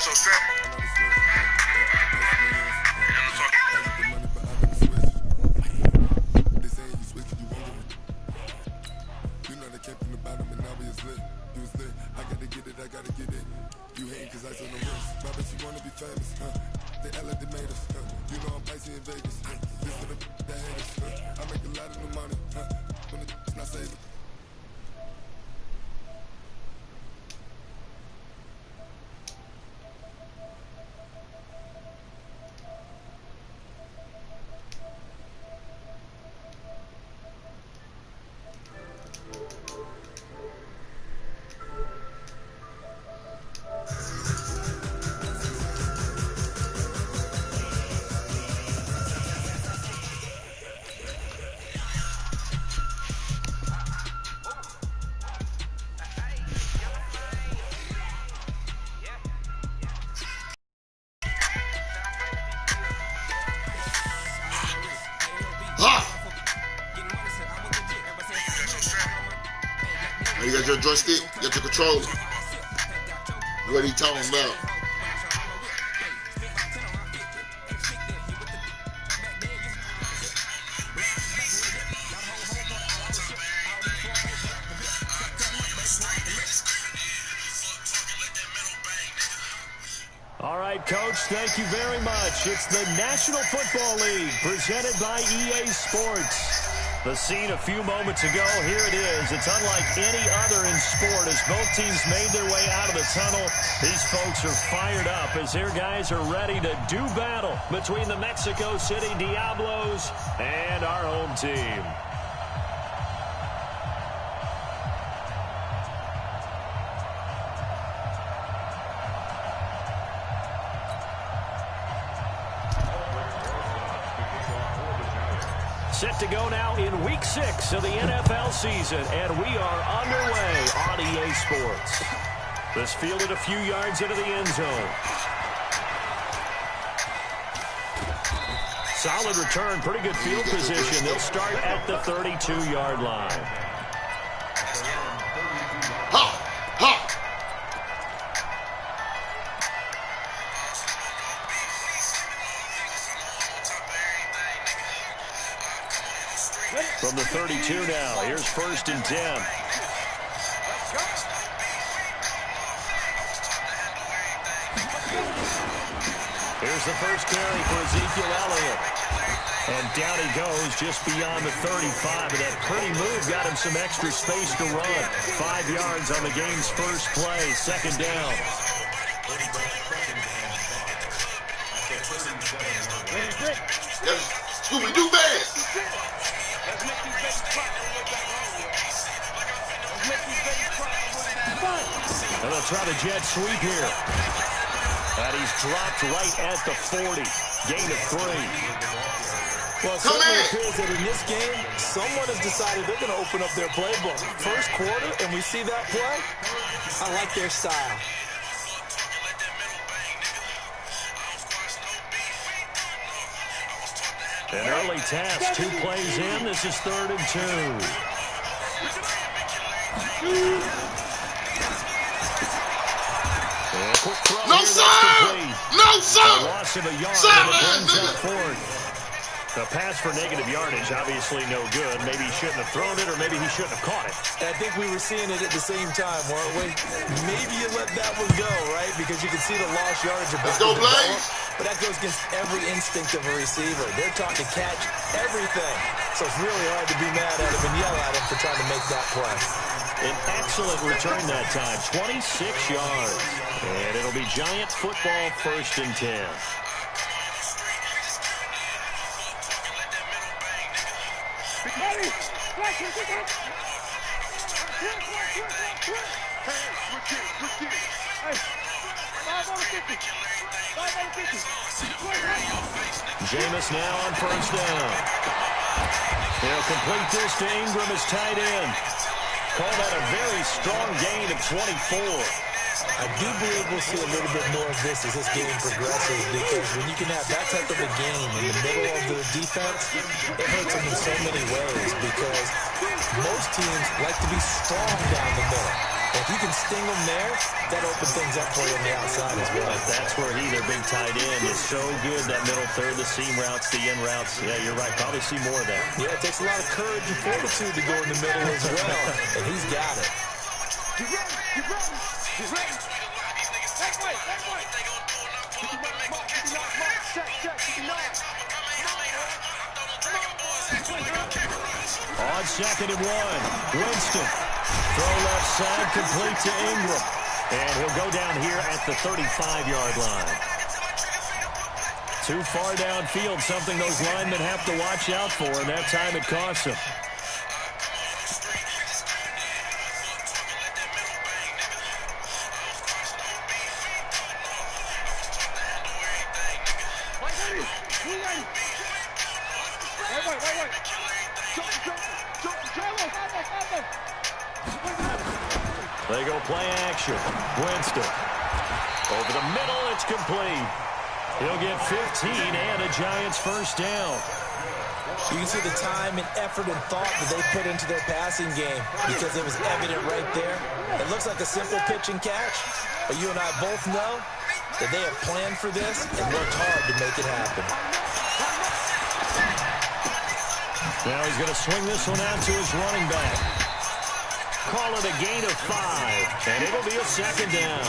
So strap. You hating cause I said no risk. My bitch, you wanna be famous, They act like they made us, You know I'm icy in Vegas, This for the that hate us, I make a lot of new money, When it's not saving. You got your joystick, you got your controller. What are you talking about? All right, Coach, thank you very much. It's the National Football League presented by EA Sports. The scene a few moments ago, here it is. It's unlike any other in sport as both teams made their way out of the tunnel. These folks are fired up as their guys are ready to do battle between the Mexico City Diablos and our home team. Set to go now in Week 6 of the NFL season, and we are underway on EA Sports. This fielded a few yards into the end zone. Solid return, pretty good field position. They'll start at the 32-yard line. From the 32 now, here's 1st and 10. Here's the first carry for Ezekiel Elliott. And down he goes just beyond the 35. And that pretty move got him some extra space to run. 5 yards on the game's first play, 2nd down. Scooby-Doo band! And they'll try the jet sweep here. And he's dropped right at the 40. Gain of 3. Well, it certainly appears that in this game, someone has decided they're going to open up their playbook. First quarter, and we see that play. I like their style. An early task, 2 plays in. This is 3rd and 2. No, sir! No, sir! A loss of a yard, and it brings up 4th. The pass for negative yardage, obviously no good. Maybe he shouldn't have thrown it, or maybe he shouldn't have caught it. I think we were seeing it at the same time, weren't we? Maybe you let that one go, right? Because you can see the lost yardage about to develop. But that goes against every instinct of a receiver. They're taught to catch everything. So it's really hard to be mad at him and yell at him for trying to make that play. An excellent return that time, 26 yards. And it'll be Giant football, 1st and 10. Jameis now on 1st down. He'll complete this to Ingram as tight end. Call that a very strong gain of 24. I do believe we'll see a little bit more of this as this game progresses, because when you can have that type of a game in the middle of the defense, it hurts them in so many ways, because most teams like to be strong down the middle. If you can sting them there, that opens things up for you on the outside as well. But that's where their big tight end, is so good, that middle third, the seam routes, the in routes. Yeah, you're right. Probably see more of that. Yeah, it takes a lot of courage and fortitude to go in the middle as well, and he's got it. Get ready. Get ready. Get ready. That way. That way. On 2nd and 1, Winston. Throw left side, complete to Ingram. And he'll go down here at the 35-yard line. Too far downfield, something those linemen have to watch out for, and that time it costs them. They go play action. Winston. Over the middle, it's complete. He'll get 15 and a Giants first down. You can see the time and effort and thought that they put into their passing game because it was evident right there. It looks like a simple pitch and catch, but you and I both know that they have planned for this and worked hard to make it happen. Now he's going to swing this one out to his running back. Call it a gain of 5, and it'll be a second down.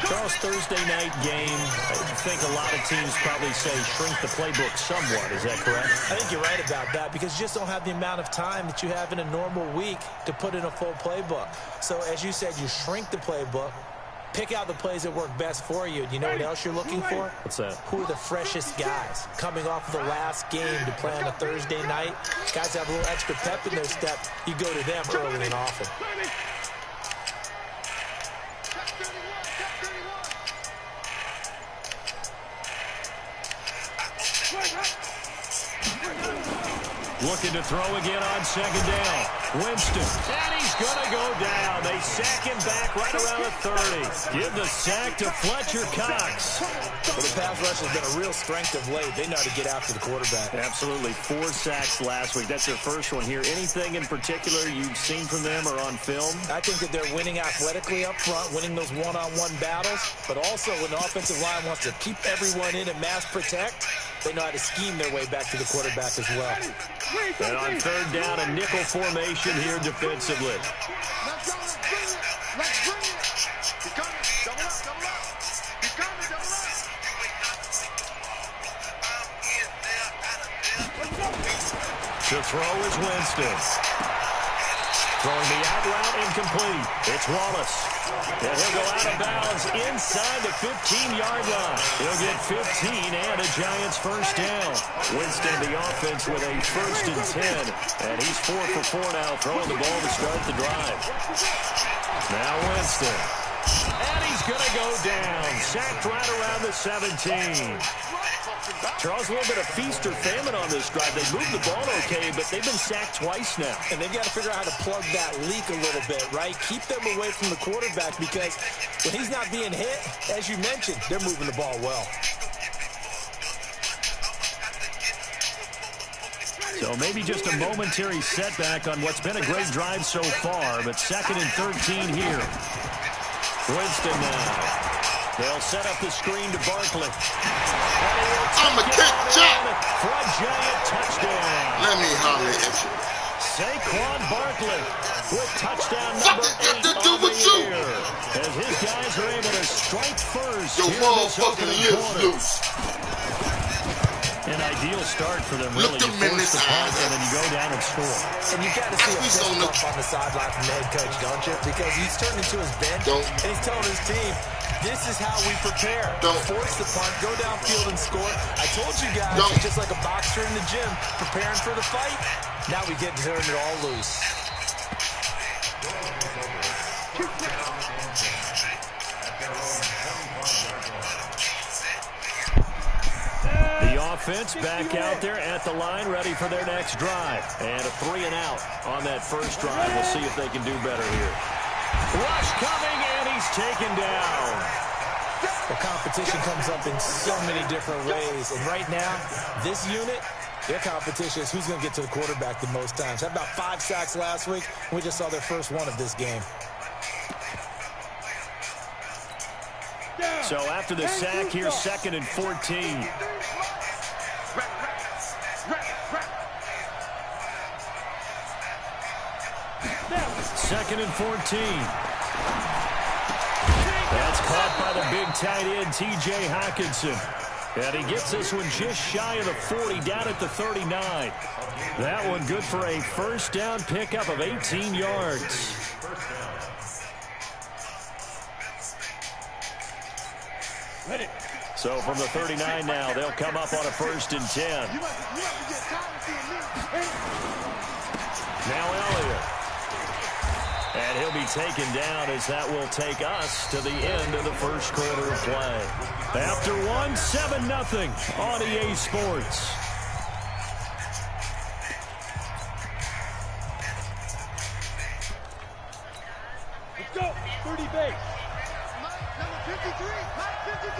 Charles, Thursday night game, I think a lot of teams probably say shrink the playbook somewhat. Is that correct? I think you're right about that because you just don't have the amount of time that you have in a normal week to put in a full playbook. So as you said, you shrink the playbook, pick out the plays that work best for you. You know what else you're looking for? What's that? Who are the freshest guys coming off of the last game to play on a Thursday night? Guys have a little extra pep in their step. You go to them early and often. Looking to throw again on 2nd down. Winston. And he's going to go down. They sack him back right around the 30. Give the sack to Fletcher Cox. Well, the pass rush has been a real strength of late. They know how to get after the quarterback. Absolutely. 4 sacks last week. That's their first one here. Anything in particular you've seen from them or on film? I think that they're winning athletically up front, winning those one-on-one battles, but also when the offensive line wants to keep everyone in and mass protect, they know how to scheme their way back to the quarterback as well. And on 3rd down, a nickel formation here defensively. Let's bring it. Keep coming. Double up. Keep coming. Double up. To throw is Winston. Throwing the out route incomplete. It's Wallace. And he'll go out of bounds inside the 15-yard line. He'll get 15 and a Giants first down. Winston, the offense, with a 1st and 10. And he's 4 for 4 now, throwing the ball to start the drive. Now Winston. And he's going to go down. Sacked right around the 17. Charles, a little bit of feast or famine on this drive. They moved the ball okay, but they've been sacked twice now. And they've got to figure out how to plug that leak a little bit, right? Keep them away from the quarterback because when he's not being hit, as you mentioned, they're moving the ball well. So maybe just a momentary setback on what's been a great drive so far, but 2nd and 13 here. Winston now. They'll set up the screen to Barkley. I'm a kick jump. For a Giant touchdown. Let me holler at you. Saquon Barkley with touchdown number 8 on the year. As his guys are able to strike first. Your motherfucking lips loose. An ideal start for them, really. You force the punt, and then you go down and score. And you've got to see a fist bump on the sideline from the head coach, don't you? Because he's turned into his bench, and he's telling his team, this is how we prepare. Don't force the punt, go downfield and score. I told you guys, it's just like a boxer in the gym, preparing for the fight. Now we get to turn it all loose. The offense back out there at the line, ready for their next drive. And a 3-and-out on that first drive. We'll see if they can do better here. Rush coming, and he's taken down. The competition comes up in so many different ways. And right now, this unit, their competition is who's going to get to the quarterback the most times. Had about 5 sacks last week. We just saw their first one of this game. So after the sack, here's 2nd and 14. Second and 14. That's caught by the big tight end, T.J. Hockenson. And he gets this one just shy of the 40, down at the 39. That one good for a first down pickup of 18 yards. So from the 39 now, they'll come up on a 1st and 10. Now Elliott. And he'll be taken down as that will take us to the end of the first quarter of play. After 7-0 on EA Sports. Let's go. 30 base. Number 53.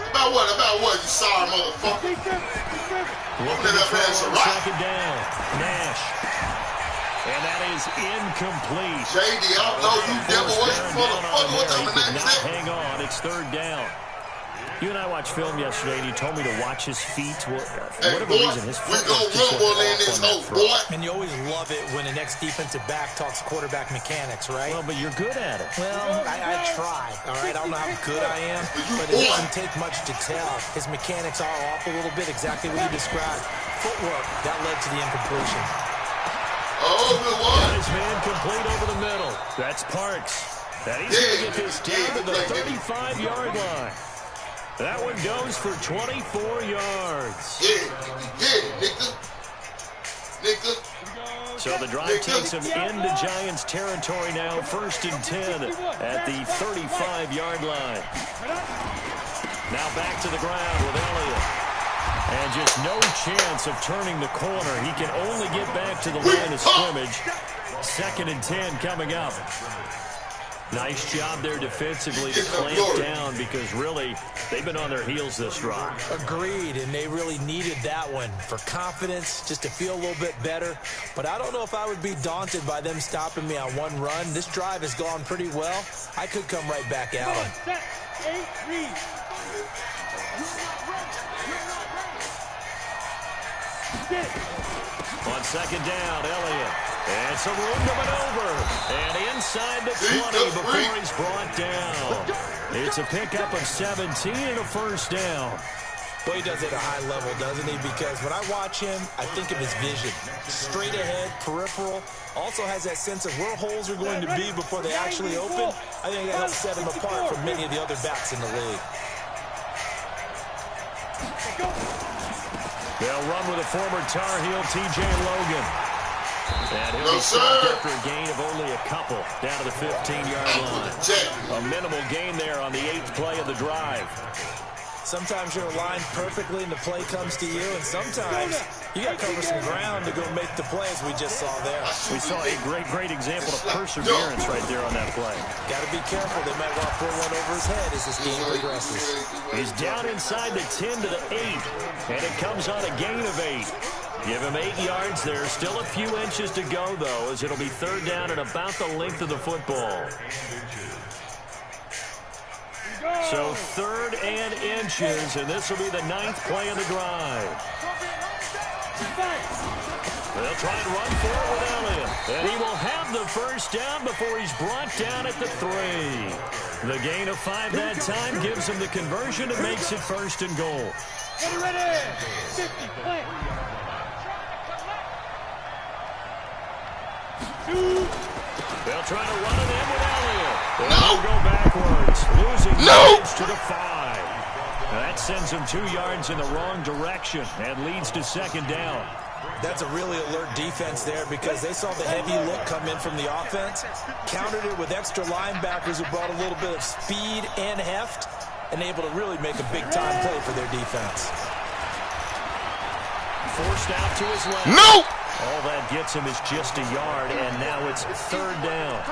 About what, you sorry motherfucker? Looking to throw on 2nd down. Nash. And that is incomplete. JD, I don't know you devil waste motherfucker. What time of night is it? Hang on, it's 3rd down. You and I watched film yesterday, and you told me to watch his feet. For whatever reason, his foot was just rumble in this whole boy. And you always love it when the next defensive back talks quarterback mechanics, right? Well, but you're good at it. Well, I try, all right? I don't know how good I am, but it doesn't take much to tell. His mechanics are off a little bit, exactly what you described. Footwork, that led to the incompletion. Oh, good one. Got his man complete over the middle. That's Parks. And he's going to get this down to the 35-yard line. That one goes for 24 yards. Nigga. So the drive takes him into Giants territory now. 1st and 10 at the 35-yard line. Now back to the ground with Elliott. And just no chance of turning the corner. He can only get back to the line of scrimmage. 2nd and 10 coming up. Nice job there defensively to clamp down because really they've been on their heels this drive. Agreed, and they really needed that one for confidence, just to feel a little bit better. But I don't know if I would be daunted by them stopping me on one run. This drive has gone pretty well. I could come right back at them. On 2nd down, Elliott. And some room to maneuver. And inside the 20 before he's brought down. It's a pickup of 17 and a first down. Well, he does it at a high level, doesn't he? Because when I watch him, I think of his vision. Straight ahead, peripheral. Also has that sense of where holes are going to be before they actually open. I think that helps set him apart from many of the other backs in the league. They'll run with a former Tar Heel, T.J. Logan. And he'll be stopped after a gain of only a couple down to the 15-yard line. A minimal gain there on the 8th play of the drive. Sometimes you're aligned perfectly and the play comes to you, and sometimes you got to cover some ground to go make the plays we just saw there. We saw a great example of perseverance right there on that play. Got to be careful. They might want to pull one over his head as this game progresses. He's down inside the 10 to the 8, and it comes on a gain of 8. Give him 8 yards there. Still a few inches to go, though, as it'll be 3rd down and about the length of the football. So 3rd and inches, and this will be the 9th play of the drive. They'll try and run for it with Elliott. And he will have the first down before he's brought down at the 3. The gain of 5 that time gives him the conversion and makes it 1st and goal. Ready. 50, play. They'll try to run it in with Elliott. And they'll go backwards, losing to the 5. That sends him 2 yards in the wrong direction and leads to 2nd down. That's a really alert defense there because they saw the heavy look come in from the offense, countered it with extra linebackers who brought a little bit of speed and heft, and able to really make a big-time play for their defense. Forced out to his left. No! All that gets him is just a yard, and now it's 3rd down.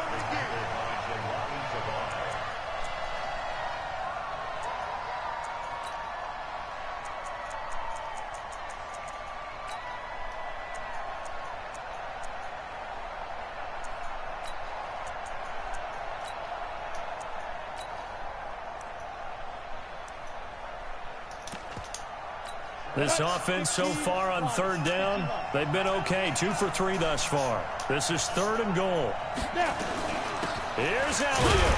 This offense so far on third down, they've been okay. 2 for 3 thus far. This is 3rd and goal. Here's Elliott.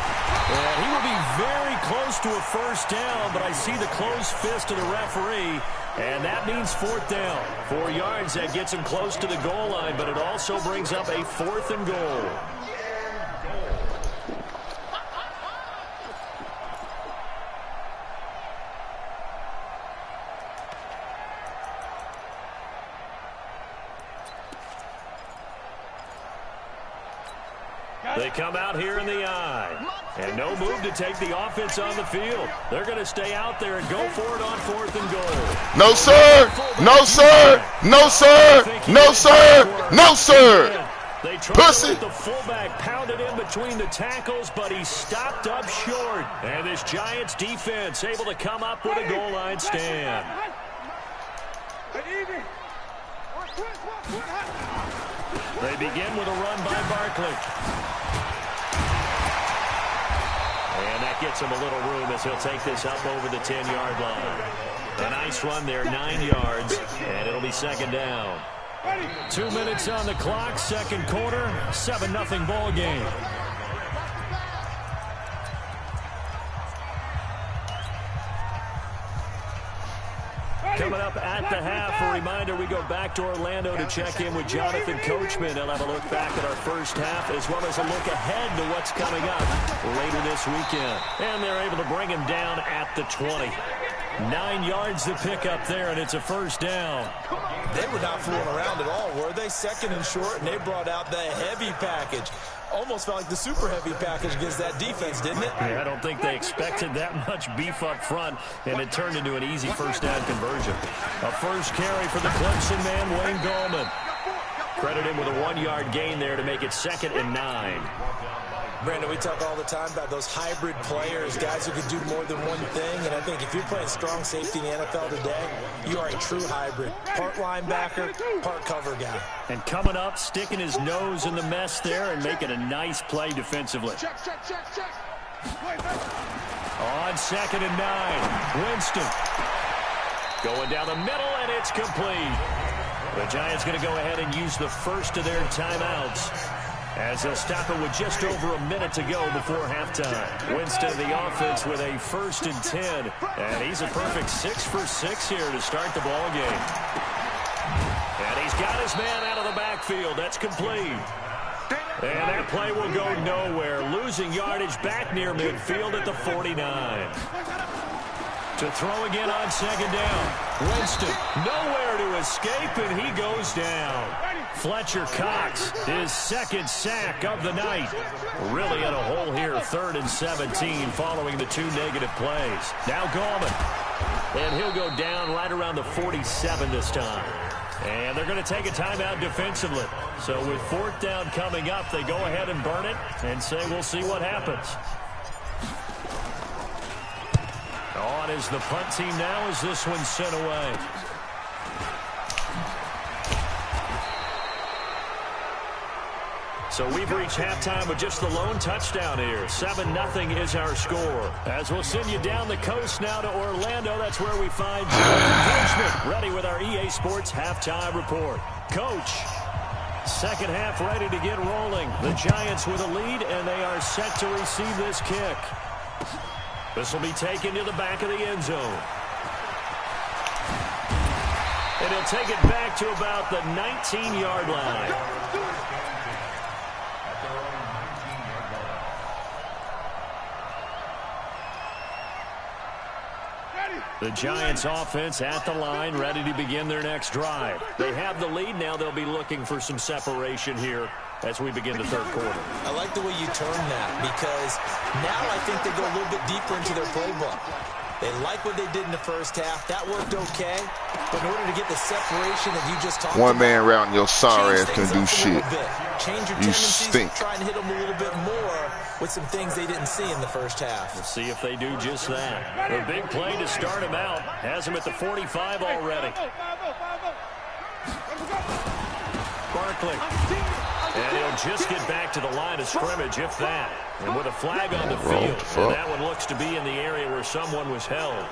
And he will be very close to a first down, but I see the closed fist of the referee, and that means 4th down. 4 yards, that gets him close to the goal line, but it also brings up a 4th and goal. They come out here in the eye. And no move to take the offense on the field. They're going to stay out there and go for it on 4th and goal. No, sir. No, sir. No, sir. No, sir. No, sir. They tried to let the fullback pound it in between the tackles, but he stopped up short. And this Giants defense able to come up with a goal line stand. They begin with a run by Barkley. And that gets him a little room as he'll take this up over the 10-yard line. A nice run there, 9 yards, and it'll be 2nd down. 2 minutes on the clock, 2nd quarter, 7-0 ball game. Coming up at the half, a reminder, we go back to Orlando to check in with Jonathan Coachman. He'll have a look back at our first half as well as a look ahead to what's coming up later this weekend. And they're able to bring him down at the 20. 9 yards to pick up there, and it's a first down. They were not fooling around at all, were they? 2nd and short, and they brought out the heavy package. Almost felt like the super heavy package against that defense, didn't it? Yeah, I don't think they expected that much beef up front, and it turned into an easy first down conversion. A first carry for the Clemson man, Wayne Gallman. Credit him with a 1-yard gain there to make it 2nd and 9. Brandon, we talk all the time about those hybrid players, guys who can do more than one thing, and I think if you're playing strong safety in the NFL today, you are a true hybrid. Part linebacker, part cover guy. And coming up, sticking his nose in the mess there and making a nice play defensively. Check. On 2nd and 9, Winston. Going down the middle, and it's complete. The Giants going to go ahead and use the first of their timeouts, as they'll stop it with just over a minute to go before halftime. Winston of the offense with a 1st and 10. And he's a perfect 6 for 6 here to start the ball game. And he's got his man out of the backfield. That's complete. And that play will go nowhere. Losing yardage back near midfield at the 49. To throw again on 2nd down. Winston nowhere to escape, and he goes down. Fletcher Cox, his 2nd sack of the night. Really in a hole here, 3rd and 17 following the 2 negative plays. Now Gallman. And he'll go down right around the 47 this time. And they're going to take a timeout defensively. So with 4th down coming up, they go ahead and burn it and say we'll see what happens. On is the punt team now as this one's sent away. So we've reached halftime with just the lone touchdown here. 7-0 is our score. As we'll send you down the coast now to Orlando, that's where we find Coachman ready with our EA Sports halftime report. Coach, 2nd half ready to get rolling. The Giants with a lead, and they are set to receive this kick. This will be taken to the back of the end zone. And he'll take it back to about the 19-yard line. The Giants offense at the line, ready to begin their next drive. They have the lead now. They'll be looking for some separation here as we begin the 3rd quarter. I like the way you turn that, because now I think they go a little bit deeper into their playbook. They like what they did in the first half. That worked okay. But in order to get the separation that you just talked about, one man route and your sorry ass can do shit. Change your You tendencies, stink. try and hit them a little bit more with some things they didn't see in the first half. We'll see if they do just that. A big play to start him out. Has him at the 45 already. Barkley. And he'll just get back to the line of scrimmage, if that. And with a flag on the field. And that one looks to be in the area where someone was held.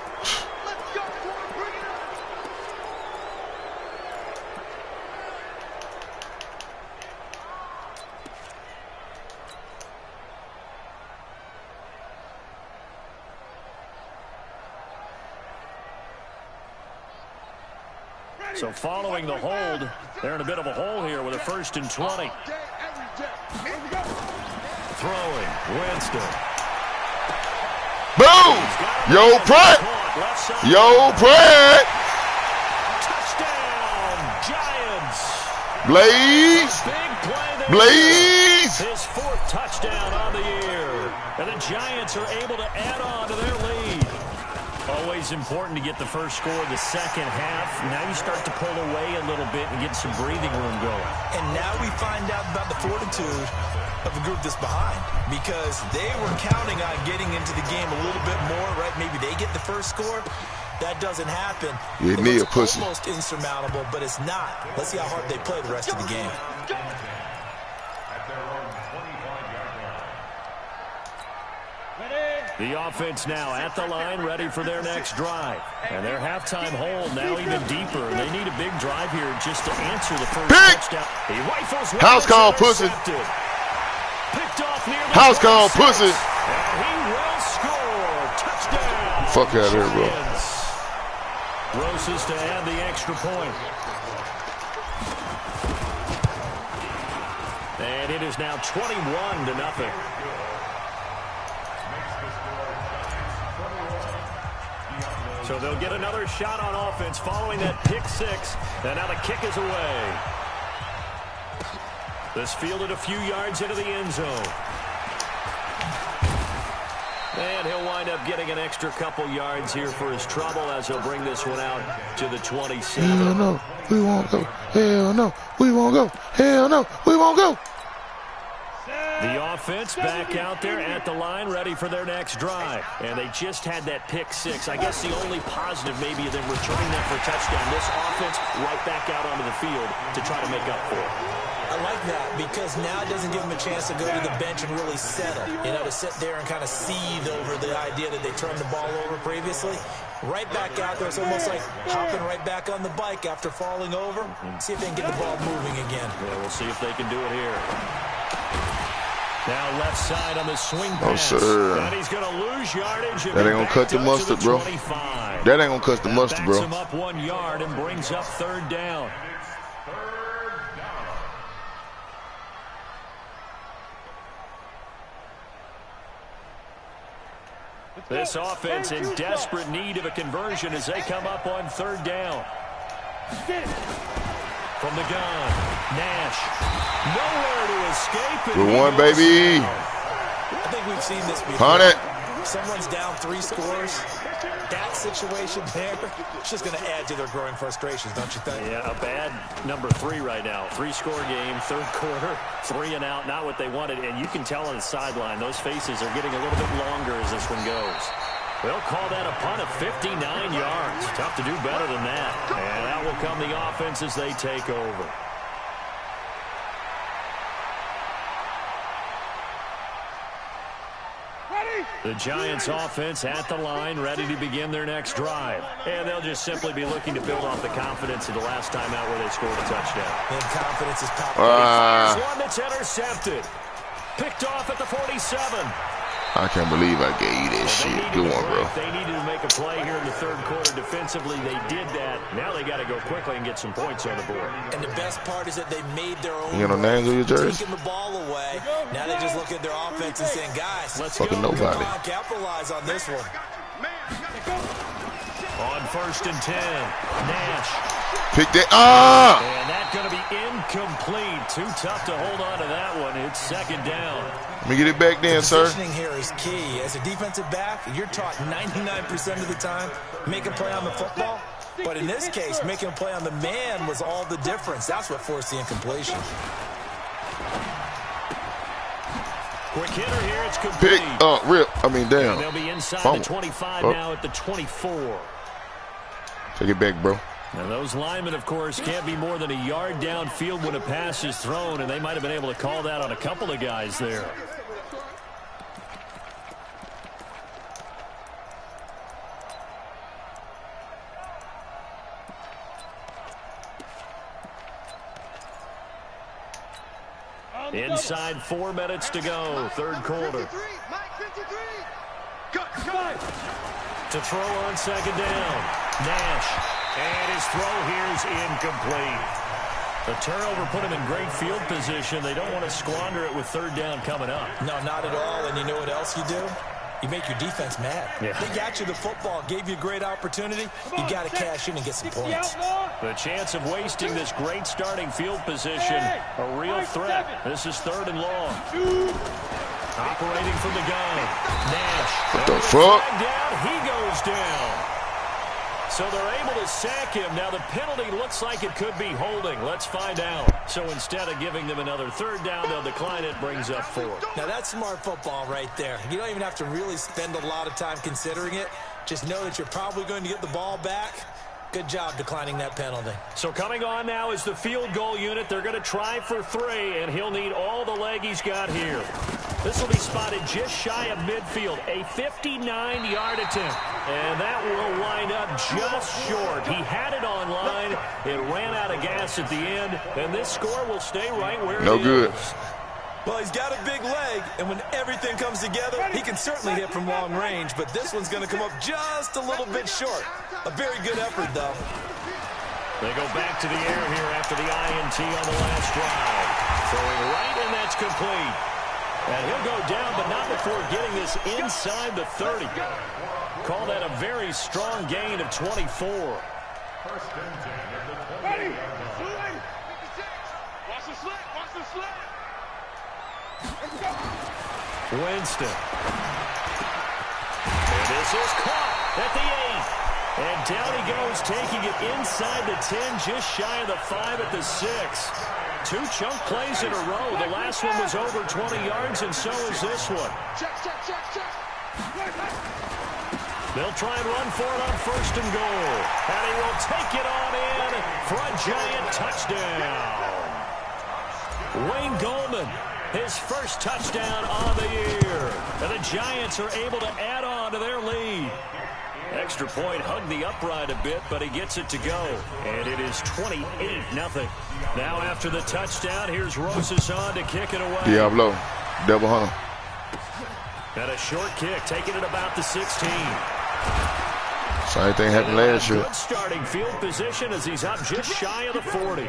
So following the hold, they're in a bit of a hole here with a 1st and 20. Throwing, Winston. Boom! Yo, Pratt! Yo, Pratt! Touchdown, Giants! Blaze! Blaze! His 4th touchdown on the year. And the Giants are able to add on to their lead. Always important to get the first score of the second half. Now you start to pull away a little bit and get some breathing room going. And now we find out about the fortitude of the group that's behind, because they were counting on getting into the game a little bit more, right? Maybe they get the first score. That doesn't happen. You need a pussy. Almost insurmountable, but it's not. Let's see how hard they play the rest of the game. The offense now at the line, ready for their next drive. And their halftime hold now even deeper. They need a big drive here just to answer the first touchdown. He rifles house call, pussy. Picked off near the house call, pussy. And he will score. Touchdown. Fuck out of here, bro. Roses to add the extra point. And it is now 21-0. So they'll get another shot on offense following that pick 6. And now the kick is away. This fielded a few yards into the end zone. And he'll wind up getting an extra couple yards here for his trouble as he'll bring this one out to the 27. Hell no, we won't go. Hell no, we won't go. Hell no, we won't go. The offense back out there at the line, ready for their next drive. And they just had that pick 6. I guess the only positive maybe of them returning that for a touchdown. This offense right back out onto the field to try to make up for it. I like that, because now it doesn't give them a chance to go to the bench and really settle. You know, to sit there and kind of seethe over the idea that they turned the ball over previously. Right back out there. It's almost like hopping right back on the bike after falling over. See if they can get the ball moving again. Yeah, we'll see if they can do it here. Now left side on the swing pass. Oh, sir. And he's going to lose yardage. That ain't going to cut the mustard, bro. 25. That ain't going to cut the mustard, bro. Backs him up 1 yard and brings up 3rd down. This offense in desperate need of a conversion as they come up on 3rd down. From the gun, Nash. Nowhere to escape. Good one, baby. I think we've seen this before. Hunt it. Someone's down 3 scores. That situation there, it's just going to add to their growing frustrations, don't you think? Yeah, a bad number 3 right now. 3-score game, 3rd quarter, 3 and out, not what they wanted. And you can tell on the sideline, those faces are getting a little bit longer as this one goes. They'll call that a punt of 59 yards. Tough to do better than that. And that will come the offense as they take over. The Giants offense at the line, ready to begin their next drive. And they'll just simply be looking to build off the confidence of the last time out where they scored a touchdown. And confidence is powerful. One that's intercepted. Picked off at the 47. I can't believe I gave you that shit. Good one, bro. They needed to make a play here in the 3rd quarter defensively. They did that. Now they got to go quickly and get some points on the board. And the best part is that they made their own. You got no names on your jersey? Taking the ball away. Now they just look at their offense and saying, guys, let's fucking go. nobody. Come on, capitalize on this one. On 1st and 10, Nash. Pick that. Ah! And that's going to be incomplete. Too tough to hold on to that one. It's 2nd down. Let me get it back then, sir. Positioning here is key. As a defensive back, you're taught 99% of the time, make a play on the football. But in this case, making a play on the man was all the difference. That's what forced the incompletion. Quick hitter here. It's complete. Pick, rip. I mean, damn. And they'll be inside the 25 now at the 24. Take it back, bro. Now those linemen, of course, can't be more than a yard downfield when a pass is thrown, and they might have been able to call that on a couple of guys there. Inside 4 minutes to go, 3rd quarter. To throw on 2nd down. Nash And his throw here is incomplete. The turnover put him in great field position. They don't want to squander it with third down coming up. No, not at all. And you know what else you do? You make your defense mad. Yeah. They got you the football, gave you a great opportunity. You got to cash in and get some points. The chance of wasting this great starting field position, a real threat. This is 3rd and long. Operating from the gun. Nash. What the fuck? He goes down. So they're able to sack him. Now the penalty looks like it could be holding. Let's find out. So instead of giving them another 3rd down, they'll decline it, brings up 4. Now that's smart football right there. You don't even have to really spend a lot of time considering it. Just know that you're probably going to get the ball back. Good job declining that penalty. So coming on now is the field goal unit. They're going to try for 3, and he'll need all the leg he's got here. This will be spotted just shy of midfield, a 59-yard attempt. And that will wind up just short. He had it on line. It ran out of gas at the end, and this score will stay right where it is. No good. Well, he's got a big leg, and when everything comes together, he can certainly hit from long range, but this one's going to come up just a little bit short. A very good effort, though. They go back to the air here after the INT on the last drive. Throwing right, and that's complete. And he'll go down, but not before getting this inside the 30. Call that a very strong gain of 24. Ready? Watch the slant. Watch the slant. Let's go. Winston. And this is caught at the 8. And down he goes, taking it inside the 10, just shy of the 5 at the 6. 2 chunk plays in a row. The last one was over 20 yards, and so is this one. Check. They'll try and run for it on 1st and goal. And he will take it on in for a giant touchdown. Wayne Goldman, his first touchdown on the year. And the Giants are able to add on to their lead. Extra point hugged the upright a bit, but he gets it to go. And it is 28-0. Now after the touchdown, here's Rosas on to kick it away. Diablo, double hunter. And a short kick, taking it about the 16. Same thing happened last year. Good starting field position as he's up just shy of the 40.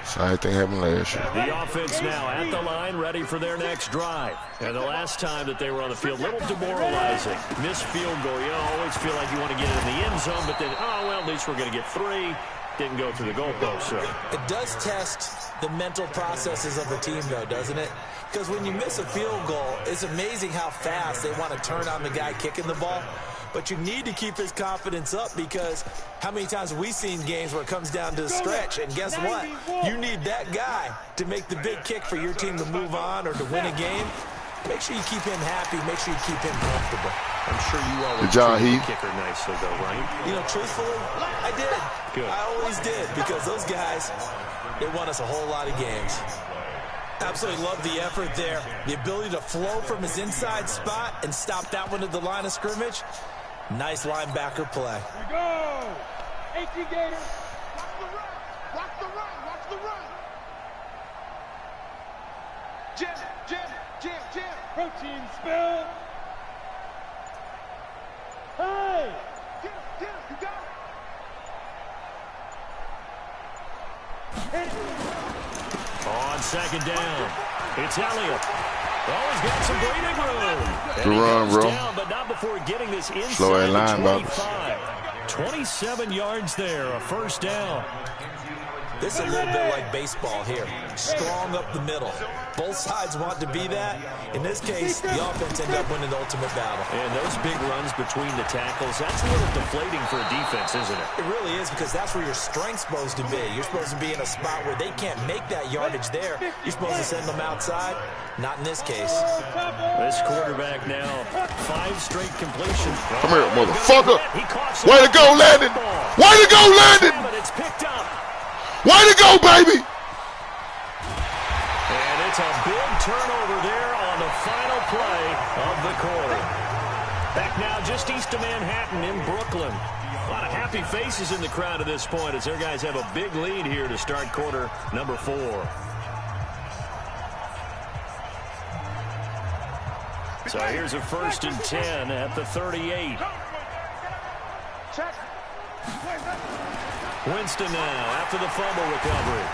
Same thing happened last year. The offense now at the line, ready for their next drive. And the last time that they were on the field, a little demoralizing. Missed field goal. You always feel like you want to get it in the end zone, but then, oh, well, at least we're going to get 3. Didn't go through the goalpost. So it does test the mental processes of the team, though, doesn't it? Because when you miss a field goal, it's amazing how fast they want to turn on the guy kicking the ball. But you need to keep his confidence up, because how many times have we seen games where it comes down to the stretch, and guess what? You need that guy to make the big kick for your team to move on or to win a game. Make sure you keep him happy. Make sure you keep him comfortable. I'm sure you always Good job, treat the kicker nicely, though, right? You know, truthfully, I did. Good. I always did, because those guys, they won us a whole lot of games. Absolutely love the effort there. The ability to flow from his inside spot and stop that one at the line of scrimmage. Nice linebacker play. Here we go. 18 Gators. Watch the run. Watch the run. Jim. Protein spill. Hey. Get him. You got it. On 2nd down, it's Elliott. Oh, he's got some breathing room. Good run, bro. Down, but not before getting this inside Slow that line, the 25. 27 yards there, a 1st down. This is a little bit like baseball here. Strong up the middle. Both sides want to be that. In this case, the offense ended up winning the ultimate battle. And those big runs between the tackles, that's a little deflating for a defense, isn't it? It really is, because that's where your strength's supposed to be. You're supposed to be in a spot where they can't make that yardage there. You're supposed to send them outside. Not in this case. This quarterback now, 5 straight completions. Come here, motherfucker. Way to go, Landon. Way to go, Landon. It's picked up. Way to go, baby. And it's a big turnover there on the final play of the quarter. Back now just east of Manhattan in Brooklyn. A lot of happy faces in the crowd at this point as their guys have a big lead here to start quarter number 4. So here's a 1st and 10 at the 38. Check. Winston now after the fumble recovery.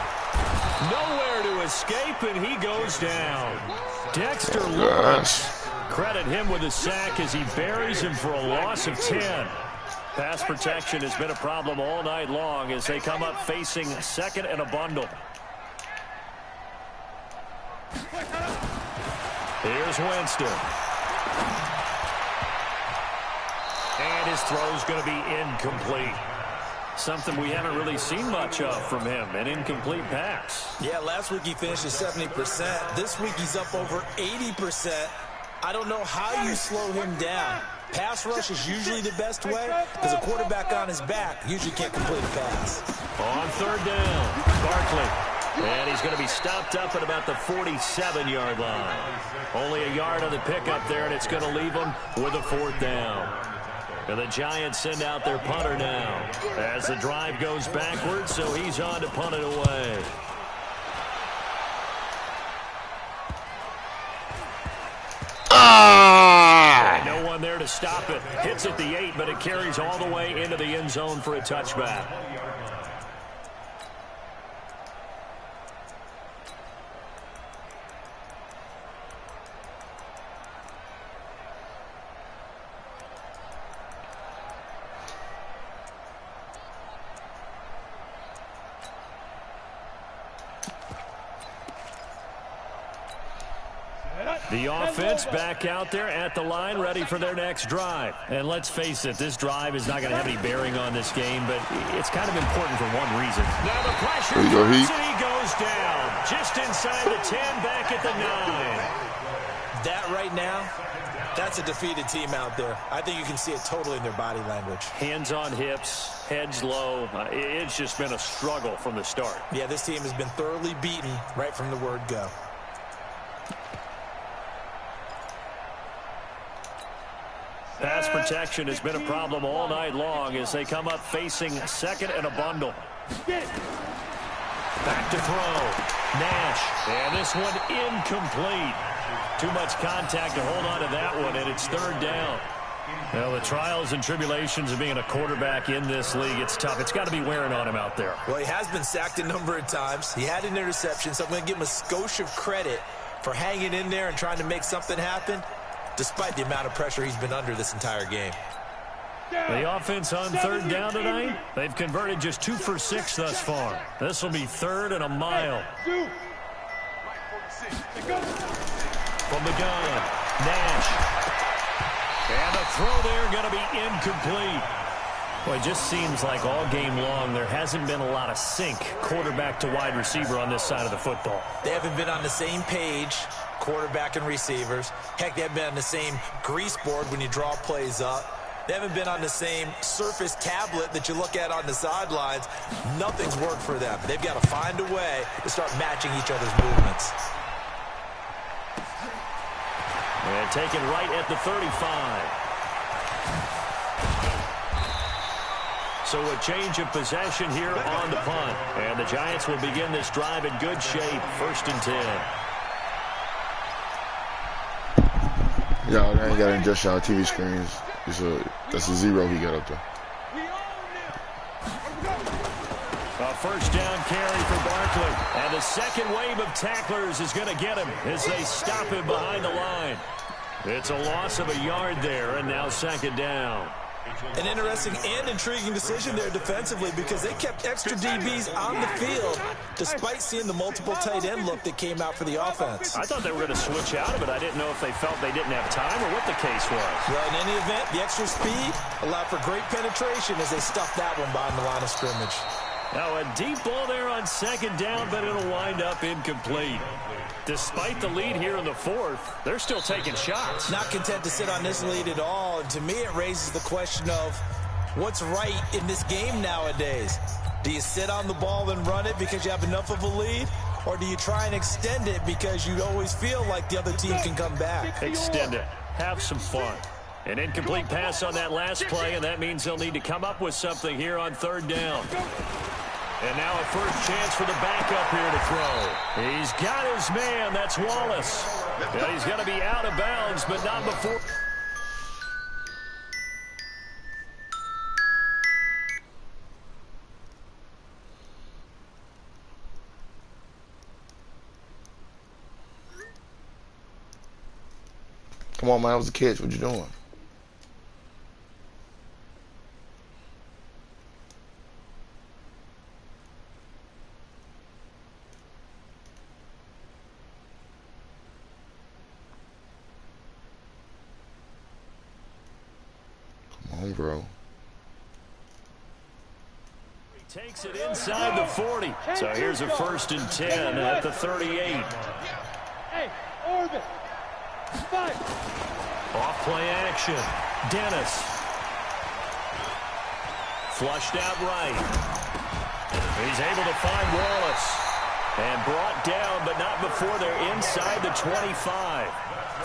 Nowhere to escape, and he goes down. Dexter Lawrence. Credit him with a sack as he buries him for a loss of 10. Pass protection has been a problem all night long as they come up facing second and a bundle. Here's Winston. And his throw's going to be incomplete. Something we haven't really seen much of from him, an incomplete pass. Yeah, last week he finished at 70%. This week he's up over 80%. I don't know how you slow him down. Pass rush is usually the best way because a quarterback on his back usually can't complete a pass. On third down, Barkley. And he's going to be stopped up at about the 47-yard line. Only a yard on the pickup there, and it's going to leave him with a fourth down. And the Giants send out their punter now as the drive goes backwards, so he's on to punt it away. No one there to stop it. Hits at the 8, but it carries all the way into the end zone for a touchback. The offense back out there at the line, ready for their next drive. And let's face it, this drive is not going to have any bearing on this game, but it's kind of important for one reason. Now the pressure comes and he goes down. Just inside the 10, back at the 9. That right now, that's a defeated team out there. I think you can see it totally in their body language. Hands on hips, heads low. It's just been a struggle from the start. Yeah, this team has been thoroughly beaten right from the word go. Pass protection has been a problem all night long as they come up facing second and a bundle. Back to throw. Nash. And this one incomplete. Too much contact to hold on to that one, and it's third down. Well, the trials and tribulations of being a quarterback in this league, it's tough. It's got to be wearing on him out there. Well, he has been sacked a number of times. He had an interception, so I'm going to give him a skosh of credit for hanging in there and trying to make something happen, despite the amount of pressure he's been under this entire game. The offense on third down tonight, they've converted just 2 for 6 thus far. This will be third and a mile. From the gun, Nash. And the throw there going to be incomplete. Well, it just seems like all game long there hasn't been a lot of sync quarterback to wide receiver on this side of the football. They haven't been on the same page, quarterback and receivers. Heck, they haven't been on the same grease board when you draw plays up. They haven't been on the same surface tablet that you look at on the sidelines. Nothing's worked for them. They've got to find a way to start matching each other's movements. And taken right at the 35. So a change of possession here on the punt. And the Giants will begin this drive in good shape. 1st and 10. Yeah, they ain't got to adjust y'all TV screens. That's a 0 he got up there. A first down carry for Barkley. And the second wave of tacklers is going to get him as they stop him behind the line. It's a loss of a yard there, and now 2nd down. An interesting and intriguing decision there defensively because they kept extra DBs on the field despite seeing the multiple tight end look that came out for the offense. I thought they were going to switch out of it. I didn't know if they felt they didn't have time or what the case was. Well, in any event, the extra speed allowed for great penetration as they stuffed that one behind the line of scrimmage. Now a deep ball there on 2nd down, but it'll wind up incomplete. Despite the lead here in the 4th, they're still taking shots. Not content to sit on this lead at all. And to me, it raises the question of what's right in this game nowadays. Do you sit on the ball and run it because you have enough of a lead? Or do you try and extend it because you always feel like the other team can come back? Extend it. Have some fun. An incomplete pass on that last play, and that means they'll need to come up with something here on 3rd down. And now a first chance for the backup here to throw. He's got his man. That's Wallace. And he's going to be out of bounds, but not before. Come on, man. That was a catch. What you doing? Come on, bro. Takes it inside the 40. So here's a 1st and 10 at the 38. Hey, orbit. Fight. Off play action. Dennis. Flushed out right. He's able to find Wallace. And brought down, but not before they're inside the 25.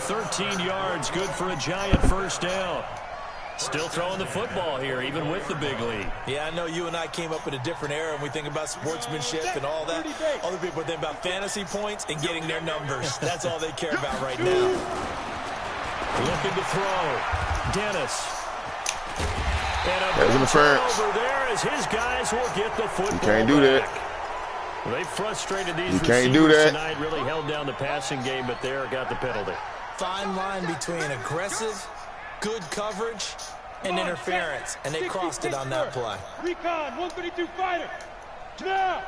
13 yards, good for a Giant 1st down. Still throwing the football here, even with the big lead. Yeah, I know you and I came up in a different era, and we think about sportsmanship and all that. Other people think about fantasy points and getting their numbers. That's all they care about right now. Looking to throw. Dennis. And a There's interference over there as his guys will get the football. You can't do back. that. Well, they frustrated these You can't do receivers that tonight, really held down the passing game, but there got the penalty. Fine line between aggressive, good coverage, and interference, and they crossed it on that play. Recon, 132 fighter. Now.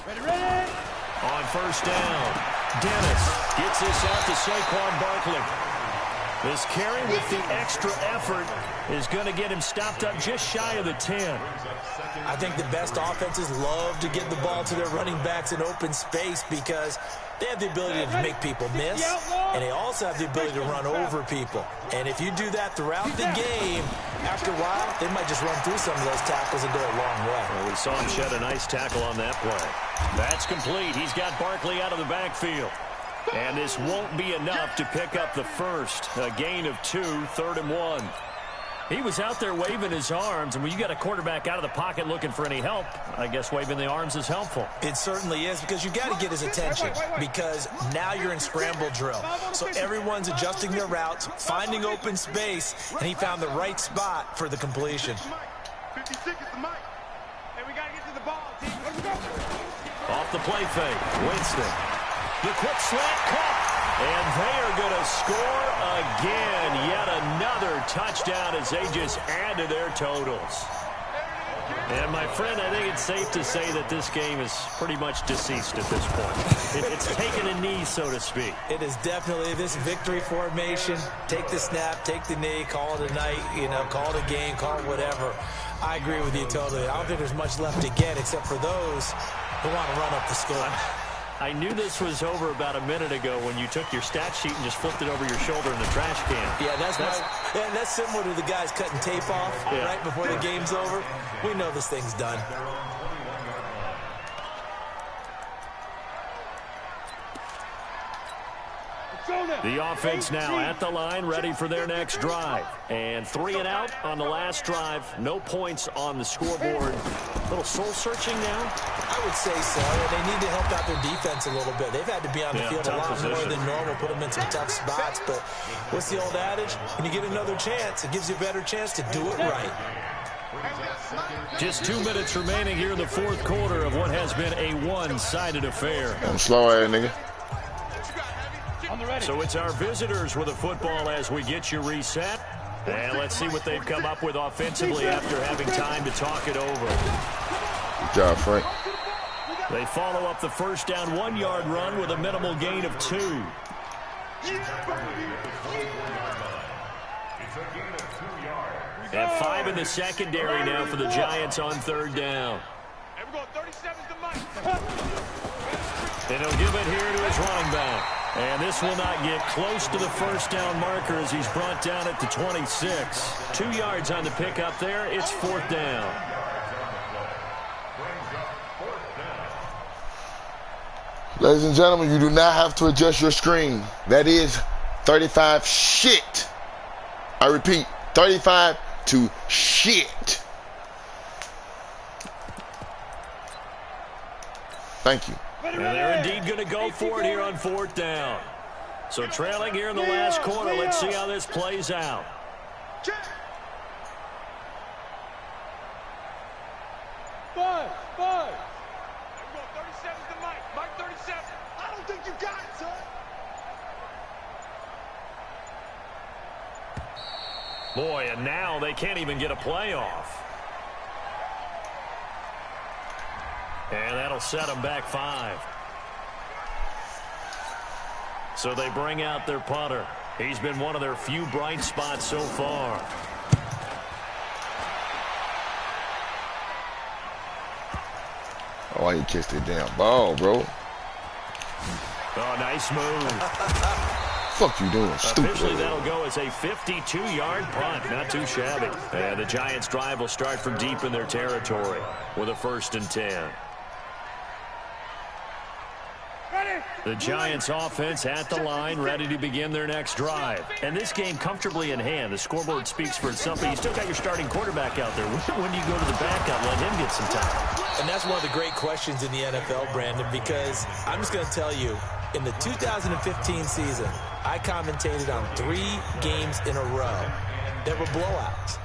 Ready. On 1st down, Dennis gets this out to Saquon Barkley. This carry with the extra effort is going to get him stopped up just shy of the 10. I think the best offenses love to get the ball to their running backs in open space because they have the ability to make people miss, and they also have the ability to run over people. And if you do that throughout the game, after a while, they might just run through some of those tackles and go a long way. Well, we saw him shed a nice tackle on that play. That's complete. He's got Barkley out of the backfield. And this won't be enough to pick up the first. A gain of 2, 3rd and 1. He was out there waving his arms, and when you got a quarterback out of the pocket looking for any help, I guess waving the arms is helpful. It certainly is, because you got to get his attention, because now you're in scramble drill. So everyone's adjusting their routes, finding open space, and he found the right spot for the completion. 56 is the mic. And we got to get to the ball, team. Let's go. Off the play fake, Winston. The quick slant caught. And they are going to score again. Yet another touchdown as they just add to their totals. And, my friend, I think it's safe to say that this game is pretty much deceased at this point. It's taken a knee, so to speak. It is definitely this victory formation. Take the snap, take the knee, call it a night, call it a game, call it whatever. I agree with you totally. I don't think there's much left to get except for those who want to run up the score. I knew this was over about a minute ago when you took your stat sheet and just flipped it over your shoulder in the trash can. Yeah, that's similar to the guys cutting tape off right before the game's over. We know this thing's done. The offense now at the line, ready for their next drive. And 3 and out on the last drive. No points on the scoreboard. A little soul-searching now? I would say so. They need to help out their defense a little bit. They've had to be on the field a lot more than normal, put them in some tough spots. But what's the old adage? When you get another chance, it gives you a better chance to do it right. Just 2 minutes remaining here in the 4th quarter of what has been a one-sided affair. I'm slow ass nigga. So it's our visitors with the football as we get you reset. And let's see what they've come up with offensively after having time to talk it over. Good job, Frank. They follow up the 1st down 1-yard run with a minimal gain of 2. And 5 in the secondary now for the Giants on 3rd down. And he'll give it here to his running back. And this will not get close to the 1st down marker as he's brought down at the 26. 2 yards on the pickup there. It's 4th down. Ladies and gentlemen, you do not have to adjust your screen. That is 35 shit. I repeat, 35 to shit. Thank you. And they're indeed going to go for it here on 4th down. So trailing here in the last quarter. Let's see how this plays out. Five. 37's the mic. Mike 37. I don't think you got it, son. Boy, and now they can't even get a playoff. And that'll set them back 5. So they bring out their punter. He's been one of their few bright spots so far. Oh, he kissed the damn ball, bro. Oh, nice move. Fuck you doing, stupid. Officially, that'll go as a 52-yard punt. Not too shabby. And the Giants' drive will start from deep in their territory with a 1st and 10. The Giants offense at the line, ready to begin their next drive. And this game comfortably in hand. The scoreboard speaks for itself, but you still got your starting quarterback out there. When do you go to the backup, let him get some time? And that's one of the great questions in the NFL, Brandon, because I'm just going to tell you, in the 2015 season, I commentated on 3 games in a row. There were blowouts.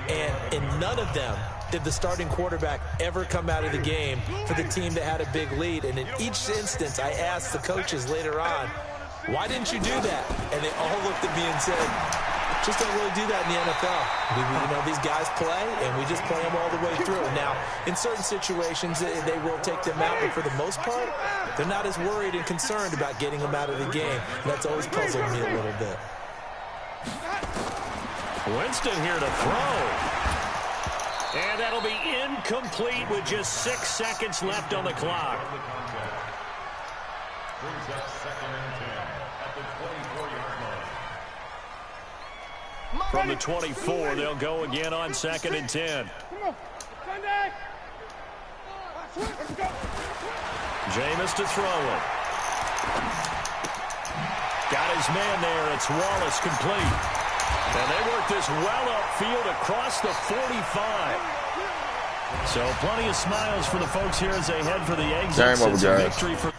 And in none of them did the starting quarterback ever come out of the game for the team that had a big lead. And in each instance, I asked the coaches later on, why didn't you do that? And they all looked at me and said, just don't really do that in the NFL. You know, these guys play, and we just play them all the way through. Now, in certain situations, they will take them out, but for the most part, they're not as worried and concerned about getting them out of the game. And that's always puzzled me a little bit. Winston here to throw. And that'll be incomplete with just 6 seconds left on the clock. From the 24, they'll go again on 2nd and 10. Jameis to throw it. Got his man there. It's Wallace complete. And they work this well upfield across the 45. So plenty of smiles for the folks here as they head for the exit. Game over, guys. Victory for